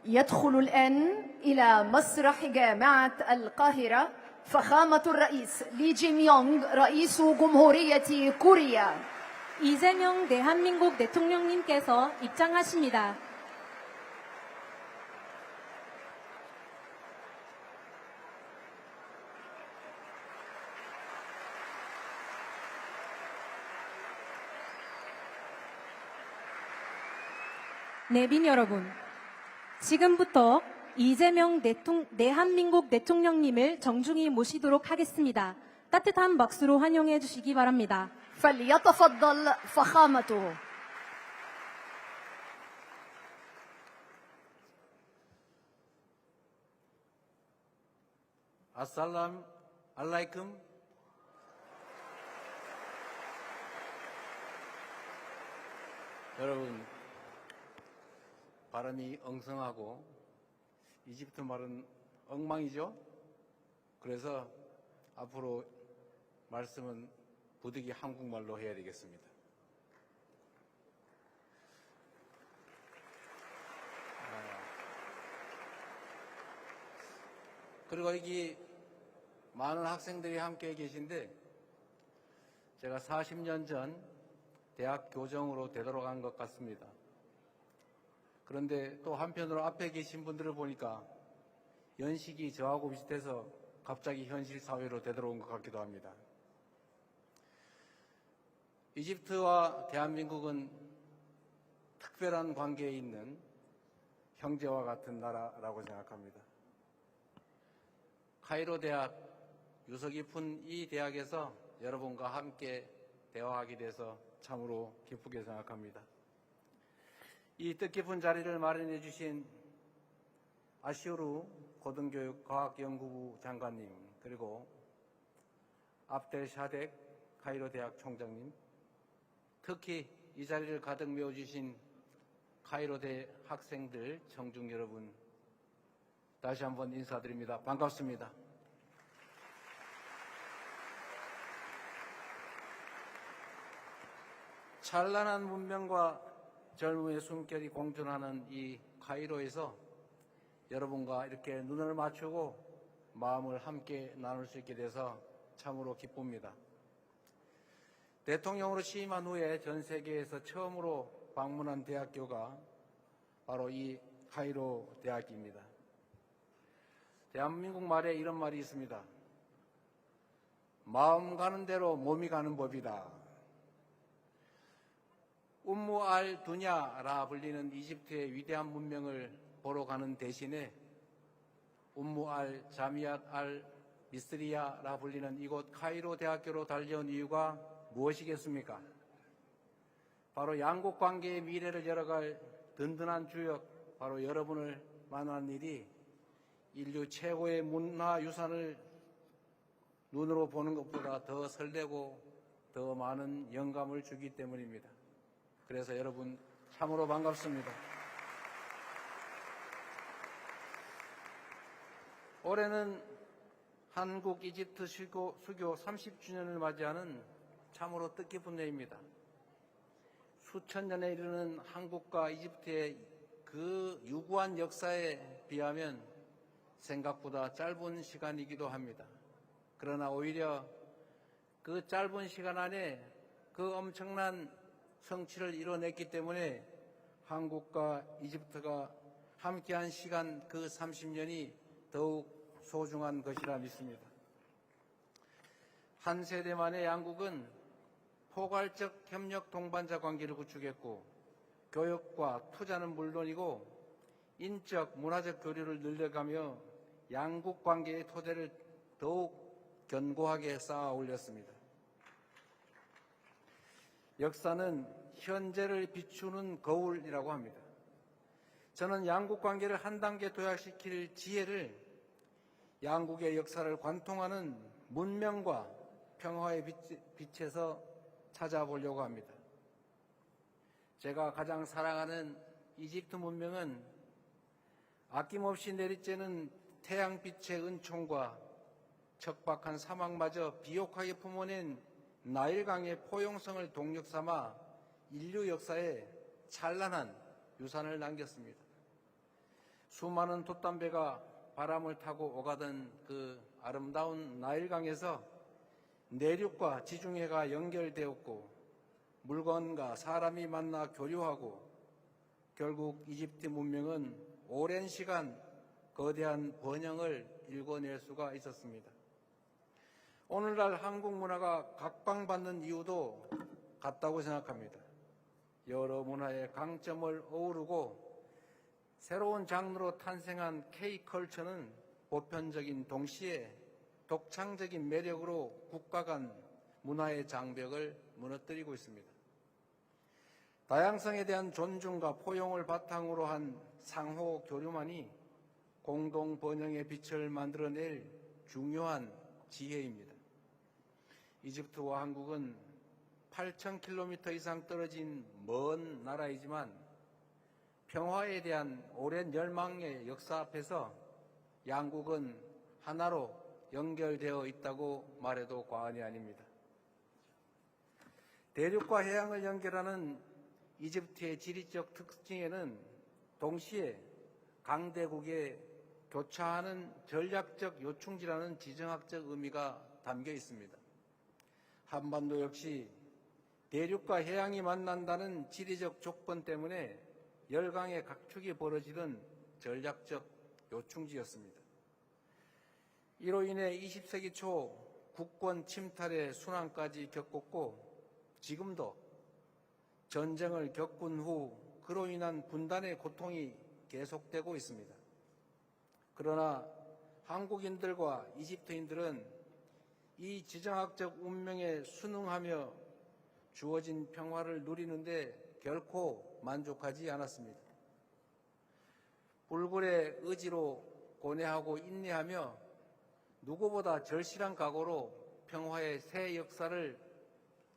يدخل الآن إلى مسرح جامعة القاهرة فخامة الرئيس 리 지명용 رئيس جمهورية كوريا. 이재명 대한민국 대통령님께서 입장하십니다. 내빈 여러분, 지금부터 이재명 대한민국 대통령님을 정중히 모시도록 하겠습니다. 따뜻한 박수로 환영해 주시기 바랍니다. فليتفضل فخامته. 아살람 알라이쿰. 여러분, 발음이 엉성하고 이집트 말은 엉망이죠. 그래서 앞으로 말씀은 부득이 한국말로 해야 되겠습니다. 그리고 여기 많은 학생들이 함께 계신데 제가 40년 전 대학 교정으로 되돌아간 것 같습니다. 그런데 또 한편으로 앞에 계신 분들을 보니까 연식이 저하고 비슷해서 갑자기 현실 사회로 되돌아온 것 같기도 합니다. 이집트와 대한민국은 특별한 관계에 있는 형제와 같은 나라라고 생각합니다. 카이로 대학, 유서 깊은 이 대학에서 여러분과 함께 대화하게 돼서 참으로 기쁘게 생각합니다. 이 뜻깊은 자리를 마련해 주신 아시오르 고등교육과학연구부 장관님, 그리고 압델 샤덱 카이로 대학 총장님, 특히 이 자리를 가득 메워주신 카이로 대 학생들, 청중 여러분, 다시 한번 인사드립니다. 반갑습니다. 찬란한 문명과 젊음의 숨결이 공존하는 이 카이로에서 여러분과 이렇게 눈을 맞추고 마음을 함께 나눌 수 있게 돼서 참으로 기쁩니다. 대통령으로 취임한 후에 전 세계에서 처음으로 방문한 대학교가 바로 이 카이로 대학입니다. 대한민국 말에 이런 말이 있습니다. 마음 가는 대로 몸이 가는 법이다. 움무 알 두냐라 불리는 이집트의 위대한 문명을 보러 가는 대신에 움무 알 자미앗 알 미스리야라 불리는 이곳 카이로 대학교로 달려온 이유가 무엇이겠습니까? 바로 양국 관계의 미래를 열어갈 든든한 주역, 바로 여러분을 만난 일이 인류 최고의 문화유산을 눈으로 보는 것보다 더 설레고 더 많은 영감을 주기 때문입니다. 그래서 여러분 참으로 반갑습니다. 올해는 한국 이집트 수교 30주년을 맞이하는 참으로 뜻깊은 해입니다. 수천 년에 이르는 한국과 이집트의 그 유구한 역사에 비하면 생각보다 짧은 시간이기도 합니다. 그러나 오히려 그 짧은 시간 안에 그 엄청난 성취를 이뤄냈기 때문에 한국과 이집트가 함께한 시간 그 30년이 더욱 소중한 것이라 믿습니다. 한 세대 만에 양국은 포괄적 협력 동반자 관계를 구축했고 교역과 투자는 물론이고 인적, 문화적 교류를 늘려가며 양국 관계의 토대를 더욱 견고하게 쌓아 올렸습니다. 역사는 현재를 비추는 거울이라고 합니다. 저는 양국 관계를 한 단계 도약시킬 지혜를 양국의 역사를 관통하는 문명과 평화의 빛에서 찾아보려고 합니다. 제가 가장 사랑하는 이집트 문명은 아낌없이 내리쬐는 태양빛의 은총과 척박한 사막마저 비옥하게 품어낸 나일강의 포용성을 동력 삼아 인류 역사에 찬란한 유산을 남겼습니다. 수많은 돛담배가 바람을 타고 오가던 그 아름다운 나일강에서 내륙과 지중해가 연결되었고 물건과 사람이 만나 교류하고 결국 이집트 문명은 오랜 시간 거대한 번영을 일궈낼 수가 있었습니다. 오늘날 한국 문화가 각광받는 이유도 같다고 생각합니다. 여러 문화의 강점을 어우르고 새로운 장르로 탄생한 K컬처는 보편적인 동시에 독창적인 매력으로 국가 간 문화의 장벽을 무너뜨리고 있습니다. 다양성에 대한 존중과 포용을 바탕으로 한 상호 교류만이 공동 번영의 빛을 만들어낼 중요한 지혜입니다. 이집트와 한국은 8,000km 이상 떨어진 먼 나라이지만 평화에 대한 오랜 열망의 역사 앞에서 양국은 하나로 연결되어 있다고 말해도 과언이 아닙니다. 대륙과 해양을 연결하는 이집트의 지리적 특징에는 동시에 강대국에 교차하는 전략적 요충지라는 지정학적 의미가 담겨 있습니다. 한반도 역시 대륙과 해양이 만난다는 지리적 조건 때문에 열강의 각축이 벌어지던 전략적 요충지였습니다. 이로 인해 20세기 초 국권 침탈의 순환까지 겪었고 지금도 전쟁을 겪은 후 그로 인한 분단의 고통이 계속되고 있습니다. 그러나 한국인들과 이집트인들은 이 지정학적 운명에 순응하며 주어진 평화를 누리는데 결코 만족하지 않았습니다. 불굴의 의지로 고뇌하고 인내하며 누구보다 절실한 각오로 평화의 새 역사를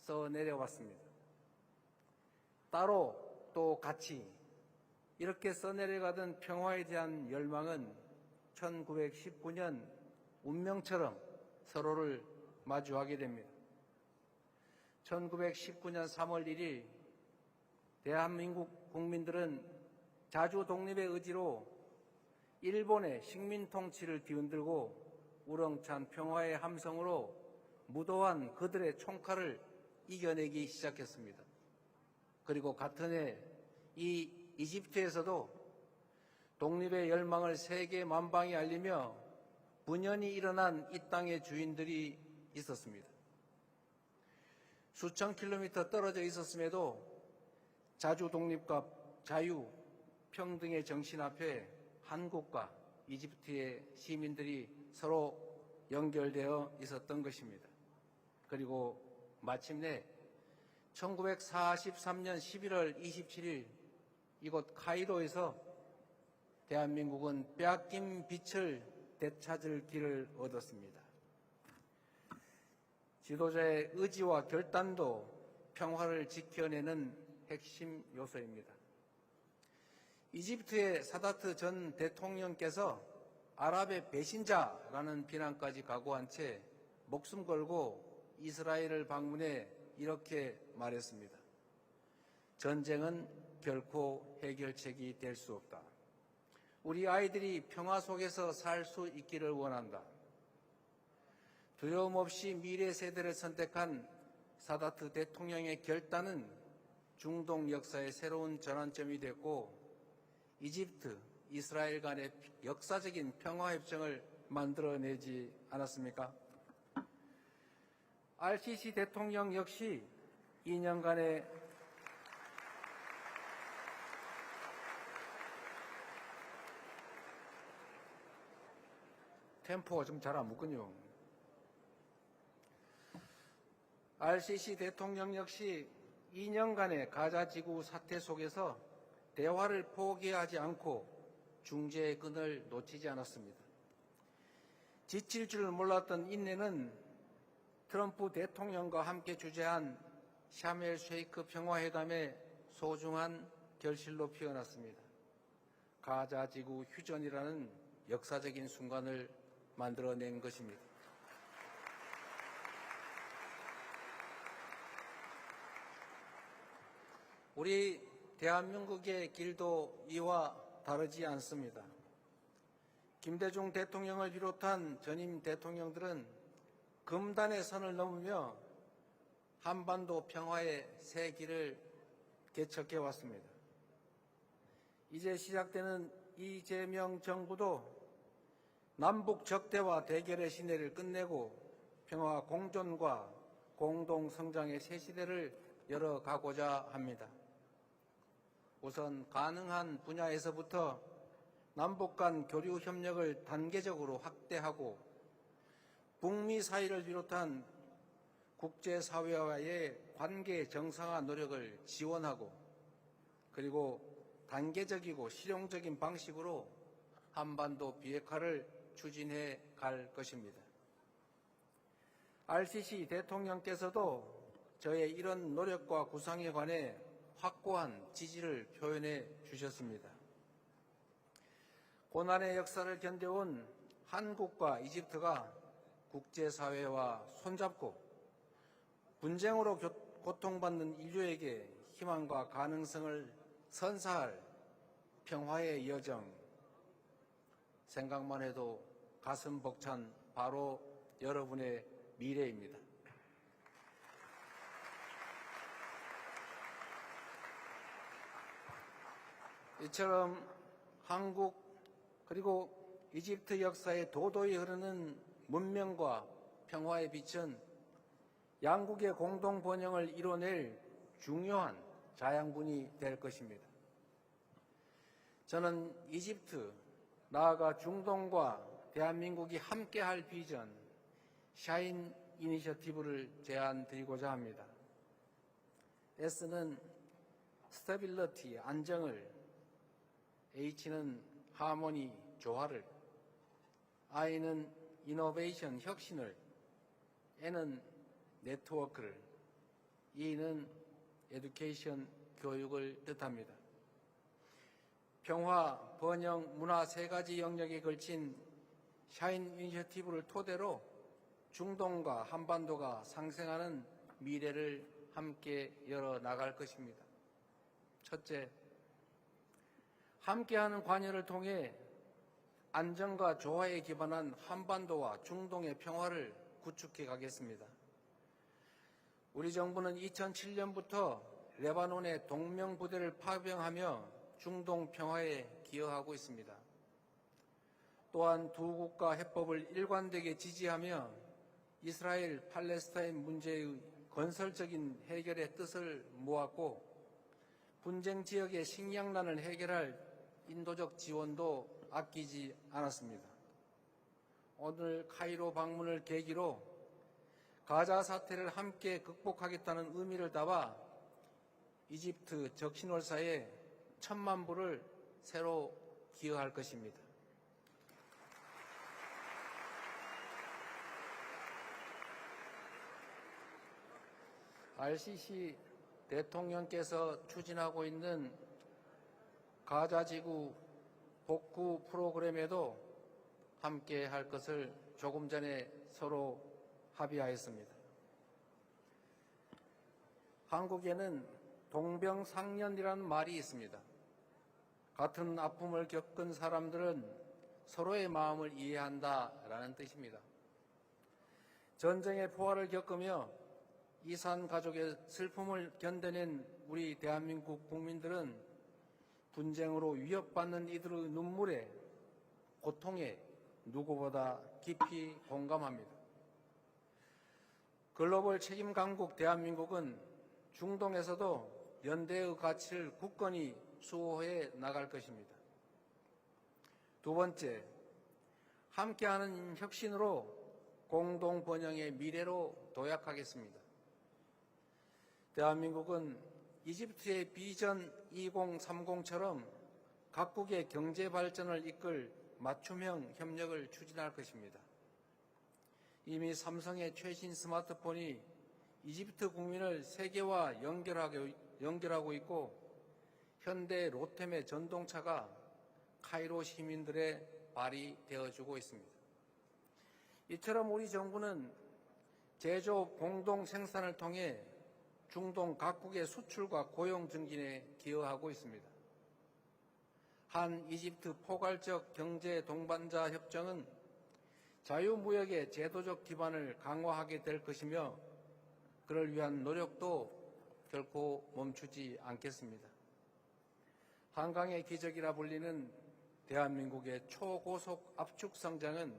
써내려왔습니다. 따로 또 같이 이렇게 써내려가던 평화에 대한 열망은 1919년 운명처럼 서로를 마주하게 됩니다. 1919년 3월 1일 대한민국 국민들은 자주 독립의 의지로 일본의 식민 통치를 뒤흔들고 우렁찬 평화의 함성으로 무도한 그들의 총칼을 이겨내기 시작했습니다. 그리고 같은 해 이 이집트에서도 독립의 열망을 세계 만방에 알리며 분연히 일어난 이 땅의 주인들이 있었습니다. 수천 킬로미터 떨어져 있었음에도 자주 독립과 자유, 평등의 정신 앞에 한국과 이집트의 시민들이 서로 연결되어 있었던 것입니다. 그리고 마침내 1943년 11월 27일 이곳 카이로에서 대한민국은 빼앗긴 빛을 되찾을 길을 얻었습니다. 지도자의 의지와 결단도 평화를 지켜내는 핵심 요소입니다. 이집트의 사다트 전 대통령께서 아랍의 배신자라는 비난까지 각오한 채 목숨 걸고 이스라엘을 방문해 이렇게 말했습니다. 전쟁은 결코 해결책이 될 수 없다. 우리 아이들이 평화 속에서 살 수 있기를 원한다. 두려움 없이 미래 세대를 선택한 사다트 대통령의 결단은 중동 역사의 새로운 전환점이 됐고 이집트, 이스라엘 간의 역사적인 평화협정을 만들어내지 않았습니까? RCC 대통령 역시 2년간의 템포가 좀 잘 안 붙군요. RCC 대통령 역시 2년간의 가자 지구 사태 속에서 대화를 포기하지 않고 중재의 끈을 놓치지 않았습니다. 지칠 줄 몰랐던 인내는 트럼프 대통령과 함께 주재한 샤멜 쉐이크 평화회담의 소중한 결실로 피어났습니다. 가자 지구 휴전이라는 역사적인 순간을 만들어낸 것입니다. 우리 대한민국의 길도 이와 다르지 않습니다. 김대중 대통령을 비롯한 전임 대통령들은 금단의 선을 넘으며 한반도 평화의 새 길을 개척해 왔습니다. 이제 시작되는 이재명 정부도 남북 적대와 대결의 시대를 끝내고 평화 공존과 공동 성장의 새 시대를 열어가고자 합니다. 우선 가능한 분야에서부터 남북 간 교류 협력을 단계적으로 확대하고 북미 사이를 비롯한 국제사회와의 관계 정상화 노력을 지원하고 그리고 단계적이고 실용적인 방식으로 한반도 비핵화를 추진해 갈 것입니다. RCC 대통령께서도 저의 이런 노력과 구상에 관해 확고한 지지를 표현해 주셨습니다. 고난의 역사를 견뎌온 한국과 이집트가 국제사회와 손잡고 분쟁으로 고통받는 인류에게 희망과 가능성을 선사할 평화의 여정, 생각만 해도 가슴 벅찬 바로 여러분의 미래입니다. 이처럼 한국 그리고 이집트 역사에 도도히 흐르는 문명과 평화의 빛은 양국의 공동 번영을 이뤄낼 중요한 자양분이 될 것입니다. 저는 이집트, 나아가 중동과 대한민국이 함께할 비전, 샤인 이니셔티브를 제안드리고자 합니다. S는 스테빌리티, 안정을, H는 하모니, 조화를, I는 이노베이션, 혁신을, N은 네트워크를, E는 에듀케이션, 교육을 뜻합니다. 평화, 번영, 문화 세 가지 영역에 걸친 샤인 이니셔티브를 토대로 중동과 한반도가 상생하는 미래를 함께 열어나갈 것입니다. 첫째, 함께하는 관여를 통해 안정과 조화에 기반한 한반도와 중동의 평화를 구축해 가겠습니다. 우리 정부는 2007년부터 레바논의 동명부대를 파병하며 중동 평화에 기여하고 있습니다. 또한 두 국가 해법을 일관되게 지지하며 이스라엘 팔레스타인 문제의 건설적인 해결의 뜻을 모았고 분쟁 지역의 식량난을 해결할 인도적 지원도 아끼지 않았습니다. 오늘 카이로 방문을 계기로 가자 사태를 함께 극복하겠다는 의미를 담아 이집트 적신월사에 1,000만 불을 새로 기여할 것입니다. RCC 대통령께서 추진하고 있는 가자지구 복구 프로그램에도 함께 할 것을 조금 전에 서로 합의하였습니다. 한국에는 동병상련이라는 말이 있습니다. 같은 아픔을 겪은 사람들은 서로의 마음을 이해한다라는 뜻입니다. 전쟁의 포화를 겪으며 이산 가족의 슬픔을 견뎌낸 우리 대한민국 국민들은 분쟁으로 위협받는 이들의 눈물에, 고통에 누구보다 깊이 공감합니다. 글로벌 책임 강국 대한민국은 중동에서도 연대의 가치를 굳건히 수호해 나갈 것입니다. 두 번째, 함께하는 혁신으로 공동 번영의 미래로 도약하겠습니다. 대한민국은 이집트의 비전 2030처럼 각국의 경제 발전을 이끌 맞춤형 협력을 추진할 것입니다. 이미 삼성의 최신 스마트폰이 이집트 국민을 세계와 연결하고 있고 현대 로템의 전동차가 카이로 시민들의 발이 되어주고 있습니다. 이처럼 우리 정부는 제조업 공동 생산을 통해 중동 각국의 수출과 고용 증진에 기여하고 있습니다. 한 이집트 포괄적 경제 동반자 협정은 자유무역의 제도적 기반을 강화하게 될 것이며 그를 위한 노력도 결코 멈추지 않겠습니다. 한강의 기적이라 불리는 대한민국의 초고속 압축 성장은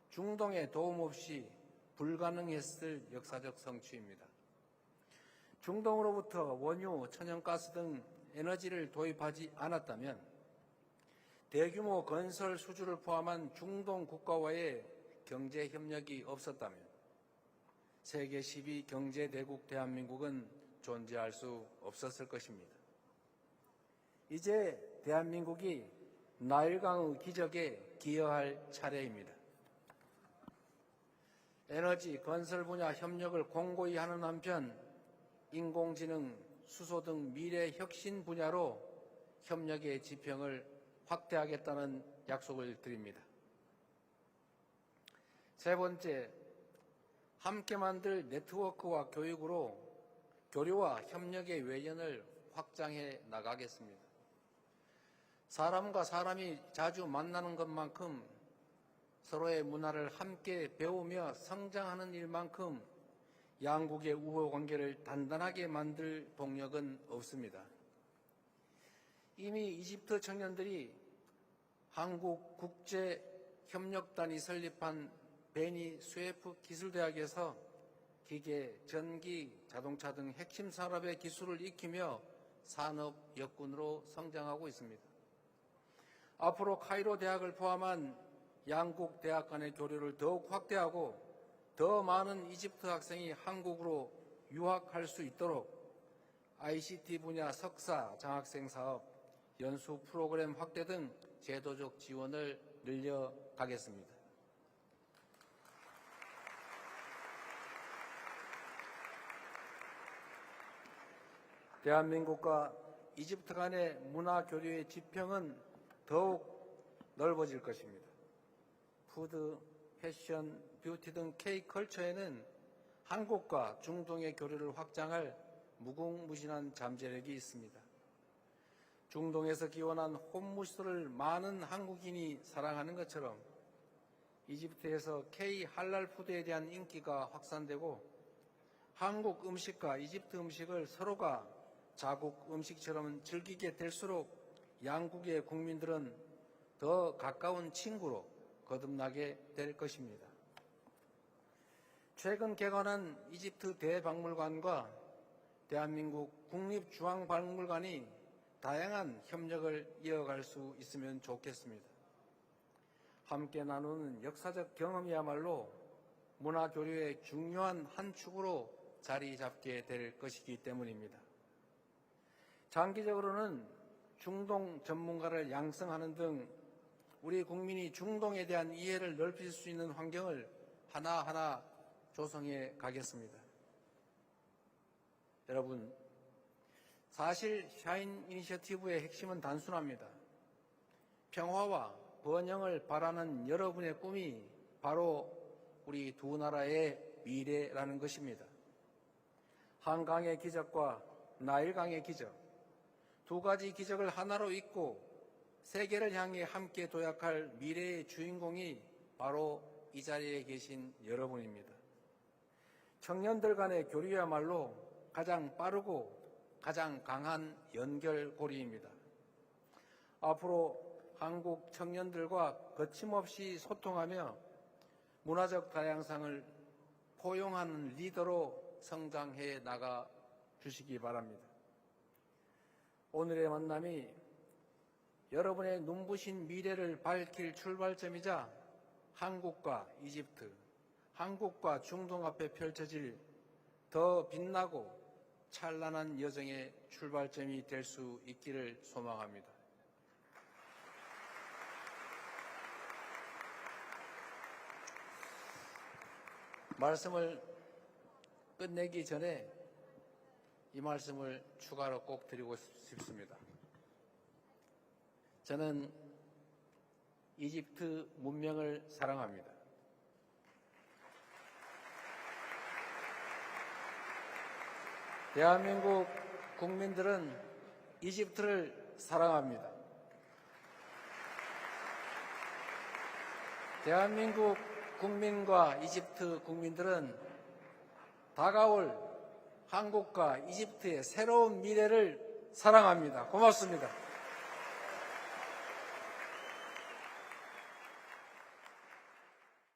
중동의 도움 없이 불가능했을 역사적 성취입니다. 중동으로부터 원유, 천연가스 등 에너지를 도입하지 않았다면 대규모 건설 수주를 포함한 중동 국가와의 경제 협력이 없었다면 세계 10위 경제 대국 대한민국은 존재할 수 없었을 것입니다. 이제 대한민국이 나일강의 기적에 기여할 차례입니다. 에너지, 건설 분야 협력을 공고히 하는 한편 인공지능, 수소 등 미래 혁신 분야로 협력의 지평을 확대하겠다는 약속을 드립니다. 세 번째, 함께 만들 네트워크와 교육으로 교류와 협력의 외연을 확장해 나가겠습니다. 사람과 사람이 자주 만나는 것만큼 서로의 문화를 함께 배우며 성장하는 일만큼 양국의 우호 관계를 단단하게 만들 동력은 없습니다. 이미 이집트 청년들이 한국 국제협력단이 설립한 베니 수에프 기술대학에서 기계, 전기, 자동차 등 핵심 산업의 기술을 익히며 산업 역군으로 성장하고 있습니다. 앞으로 카이로 대학을 포함한 양국 대학 간의 교류를 더욱 확대하고 더 많은 이집트 학생이 한국으로 유학할 수 있도록 ICT 분야 석사, 장학생 사업, 연수 프로그램 확대 등 제도적 지원을 늘려가겠습니다. 대한민국과 이집트 간의 문화 교류의 지평은 더욱 넓어질 것입니다. 푸드, 패션, 뷰티 등 K컬처에는 한국과 중동의 교류를 확장할 무궁무진한 잠재력이 있습니다. 중동에서 기원한 홈무스를 많은 한국인이 사랑하는 것처럼 이집트에서 K 할랄 푸드에 대한 인기가 확산되고 한국 음식과 이집트 음식을 서로가 자국 음식처럼 즐기게 될수록 양국의 국민들은 더 가까운 친구로 거듭나게 될 것입니다. 최근 개관한 이집트 대박물관과 대한민국 국립중앙박물관이 다양한 협력을 이어갈 수 있으면 좋겠습니다. 함께 나누는 역사적 경험이야말로 문화교류의 중요한 한 축으로 자리 잡게 될 것이기 때문입니다. 장기적으로는 중동 전문가를 양성하는 등 우리 국민이 중동에 대한 이해를 넓힐 수 있는 환경을 하나하나 조성해 가겠습니다. 여러분, 사실 샤인 이니셔티브의 핵심은 단순합니다. 평화와 번영을 바라는 여러분의 꿈이 바로 우리 두 나라의 미래라는 것입니다. 한강의 기적과 나일강의 기적, 두 가지 기적을 하나로 잇고 세계를 향해 함께 도약할 미래의 주인공이 바로 이 자리에 계신 여러분입니다. 청년들 간의 교류야말로 가장 빠르고 가장 강한 연결고리입니다. 앞으로 한국 청년들과 거침없이 소통하며 문화적 다양성을 포용하는 리더로 성장해 나가 주시기 바랍니다. 오늘의 만남이 여러분의 눈부신 미래를 밝힐 출발점이자 한국과 이집트, 한국과 중동 앞에 펼쳐질 더 빛나고 찬란한 여정의 출발점이 될 수 있기를 소망합니다. 말씀을 끝내기 전에 이 말씀을 추가로 꼭 드리고 싶습니다. 저는 이집트 문명을 사랑합니다. 대한민국 국민들은 이집트를 사랑합니다. 대한민국 국민과 이집트 국민들은 다가올 한국과 이집트의 새로운 미래를 사랑합니다. 고맙습니다.